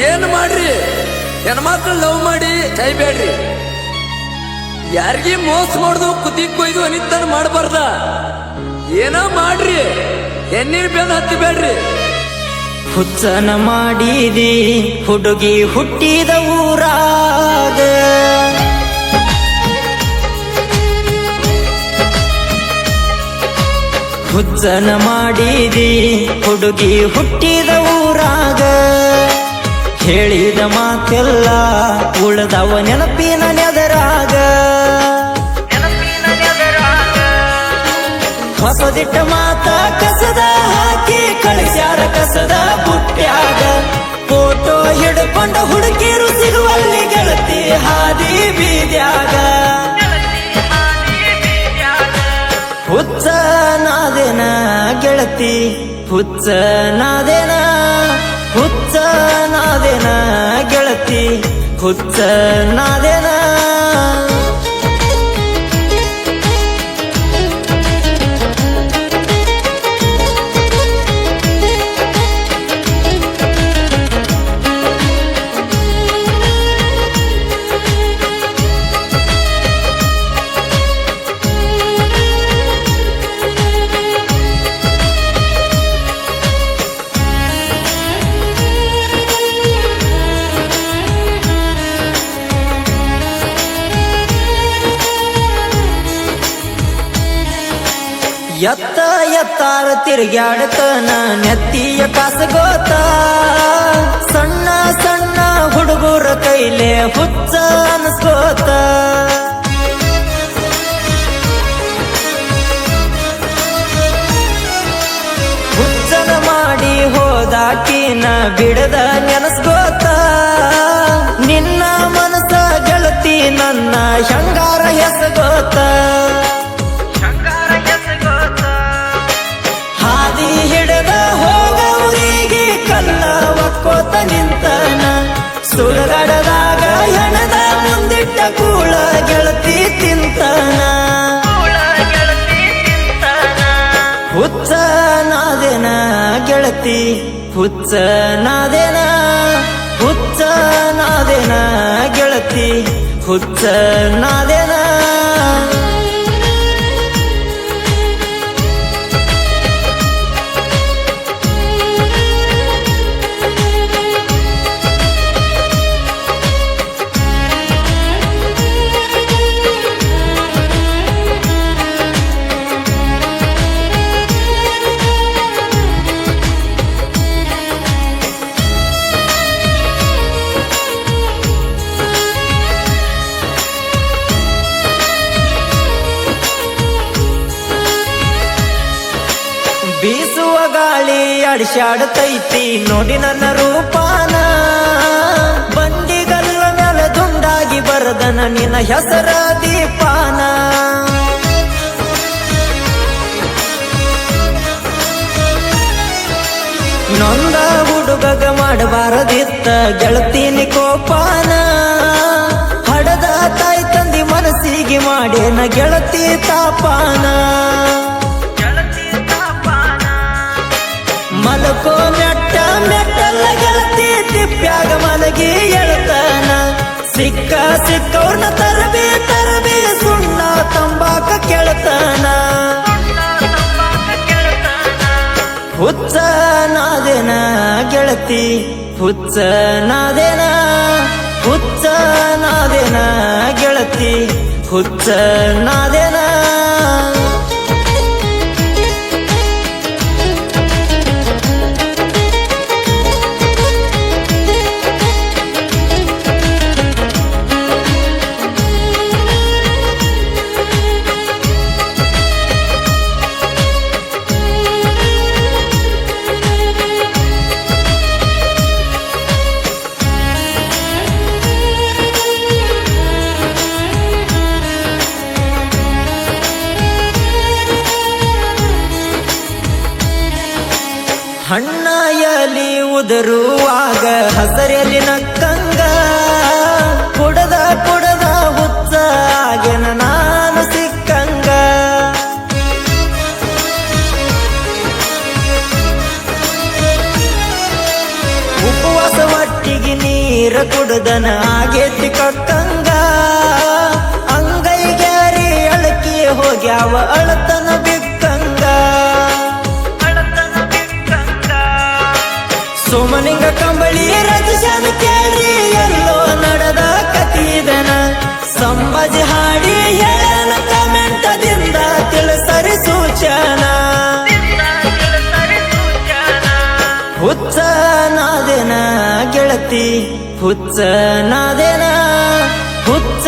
ಏನ್ ಮಾಡ್ರಿ ಹೆಣ್ಮಕ್ಳು ಲವ್ ಮಾಡಿ ಕೈಬೇಡ್ರಿ. ಯಾರಿಗಿ ಮೋಸ ಮಾಡುದು ಕುದಿ ಕೊಯ್ದು ಅನಿತನ ಮಾಡಬಾರ್ದ. ಏನ ಮಾಡ್ರಿ ಹೆಣ್ಣಿನ ಬೆನ್ನ ಹತ್ತಿಬೇಡ್ರಿ. ಹುಚ್ಚನ ಮಾಡಿದಿ ಹುಡುಗಿ ಹುಟ್ಟಿದ ಊರಾಗ, ಹುಚ್ಚನ ಮಾಡಿದಿ ಹುಡುಗಿ ಹುಟ್ಟಿದ ಊರಾಗ. ಹೇಳಿದ ಮಾತೆಲ್ಲ ಉಳದವ ನೆನಪಿನ ನೆದರಾಗ. ಹೊಸದಿಟ್ಟ ಮಾತ ಕಸದ ಹಾಕಿ ಕಳಿಸ್ಯಾರ ಕಸದ ಬುಟ್ಟ್ಯಾಗ. ಫೋಟೋ ಹಿಡ್ಕೊಂಡ ಹುಡುಗಿರು ಸಿಗುವಲ್ಲಿ ಗೆಳತಿ ಹಾದಿ ಬೀದ್ಯಾಗ. ಹುಚ್ಚನಾದೇನ ಗೆಳತಿ ಹುಚ್ಚನಾದೇನ, ಹುಚ್ಚನಾದೇನ ಗೆಳತಿ ಹುಚ್ಚನಾದೇನ. ಎತ್ತ ಎತ್ತಾರ ತಿರುಗ್ಯಾಡತನ ನೆತ್ತಿಯ ಕಾಸಗೋತ. ಸಣ್ಣ ಸಣ್ಣ ಹುಡುಗರ ಕೈಲೆ ಹುಚ್ಚ ಅನ್ಸ್ಕೋತ. ಹುಚ್ಚನ ಮಾಡಿ ಹೋದಾಕಿನ ಬಿಡದ ನೆನಸ್ಕೋತ. ನಿನ್ನ ಮನಸ ಗೆಳತಿ ನನ್ನ ಶಂಗಾರ ಹೆಸಗೋತ. ಹಾದಿ ಹಿಡದ ಹೋಗವರಿಗೆ ಕಲ್ಲ ಒಕ್ಕೋತ ನಿಂತನ. ಸುಡಗಡದಾಗ ಹೆಣದ ಮುಂದಿಟ್ಟ ಕೂಳ ಗೆಳತಿ ತಿಂತನ. ಹುಚ್ಚನಾದೇನ ಗೆಳತಿ ಹುಚ್ಚನಾದೇನ, ಹುಚ್ಚನಾದೇನ ಗೆಳತಿ ಹುಚ್ಚನಾದೇನ. ಬೀಸುವ ಗಾಳಿ ಅಡಿಶಾಡತೈತಿ ನೋಡಿ ನನ್ನ ರೂಪಾನ. ಬಂಡಿಗಲ್ಲ ಮ್ಯಾಲ ದುಂಡಾಗಿ ಬರದನ ನಿನ್ನ ಹೆಸರ ದೀಪಾನ. ನೊಂದ ಹುಡುಗಗ ಮಾಡಬಾರದಿತ್ತ ಗೆಳತೀನಿ ಕೋಪಾನ. ಹಡದ ತಾಯಿ ತಂದಿ ಮನಸ್ಸಿಗೆ ಮಾಡೇನ ಗೆಳತಿ ತಾಪಾನ. ಮಲಕೋ ಮೆಟ್ಟ ಮೆಟ್ಟಲ್ಲ ಗೆಳತಿ ತಿಪ್ಪ್ಯಾಗ ಮಲಗಿ ಎಳತನ. ಸಿಕ್ಕ ಸಿಕ್ಕವ್ರನ್ನ ತರಬಿ ತರಬಿ ಸುಣ್ಣ ತಂಬಾಕ ಕೆಳತನ. ಹುಚ್ಚನಾದೇನ ಗೆಳತಿ ಹುಚ್ಚನಾದೇನ, ಹುಚ್ಚನಾದೇನ ಗೆಳತಿ ಹುಚ್ಚನಾದೇನ. ಹಣ್ಣ ಎಲಿ ಉದುರುವಾಗ ಹಸರೆಲಿ ನಕ್ಕಂಗ. ಕುಡದ ಕುಡದ ಹುಚ್ಚ ಆಗೆನ ನಾನು ಸಿಕ್ಕಂಗ. ಉಪವಾಸ ಒಟ್ಟಿಗೆ ಹೋಗಿ ನೀರ ಕುಡ್ದನ ಆಗೇತಿ ಕಕ್ಕಂಗ ಅಂಗೈ ಗ್ಯಾರಿ ಅಳಕಿ ಹೋಗ್ಯಾವ ಅಳತನ ಬಿಕ್ಕಂಗ ಸೋಮನಿಂಗ ಕಂಬಳಿ ರಜಶಾನ ಕೇಳಿ ಎಲ್ಲೋ ನಡೆದ ಕತಿದನ ಸಂಬಾಜಿ ಹಾಡಿ ಹೇಳನ ಕಮೆಂಟದಿಂದ ತಿಳಿಸರಿ ಸೂಚನ ಹುಚ್ಚ ನಾದೇನ ಗೆಳತಿ ಹುಚ್ಚ ನಾದೇನ ಹುಚ್ಚ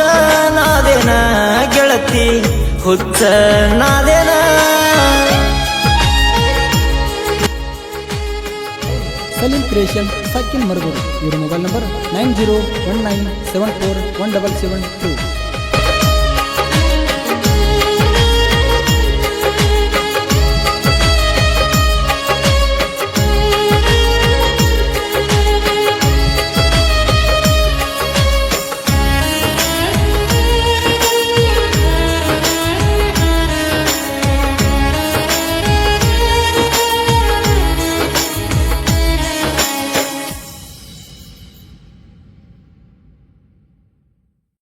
ನಾದೇನ ಗೆಳತಿ ಹುಚ್ಚ ನಾದೇನ ಸಲೀಂ ಕ್ರಿಯೇಷನ್ ಸಾಕಿನ್ ಮರಗೂರು. ಇವರ ಮೊಬೈಲ್ ನಂಬರ್ 9019741772.